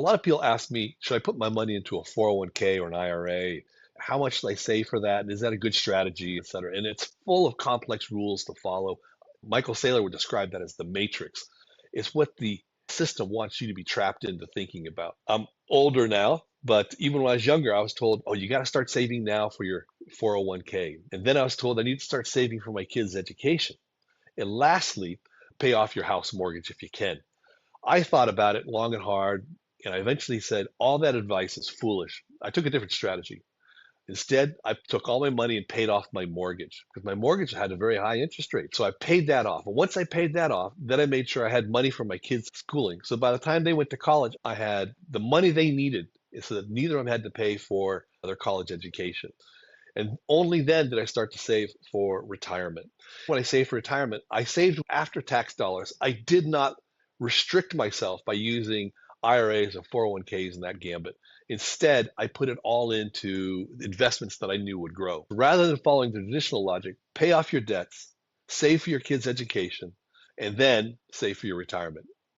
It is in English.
A lot of people ask me, should I put my money into a 401k or an IRA? How much should I save for that? And is that a good strategy, et cetera? And it's full of complex rules to follow. Michael Saylor would describe that as the matrix. It's what the system wants you to be trapped into thinking about. I'm older now, but even when I was younger, I was told, oh, you got to start saving now for your 401k. And then I was told I need to start saving for my kids' education. And lastly, pay off your house mortgage if you can. I thought about it long and hard, and I eventually said, all that advice is foolish. I took a different strategy. Instead, I took all my money and paid off my mortgage because my mortgage had a very high interest rate. So I paid that off. And once I paid that off, then I made sure I had money for my kids' schooling. So by the time they went to college, I had the money they needed so that neither of them had to pay for their college education. And only then did I start to save for retirement. When I saved for retirement, I saved after tax dollars. I did not restrict myself by using IRAs and 401ks and that gambit. Instead, I put it all into investments that I knew would grow. Rather than following the traditional logic, pay off your debts, save for your kids' education, and then save for your retirement.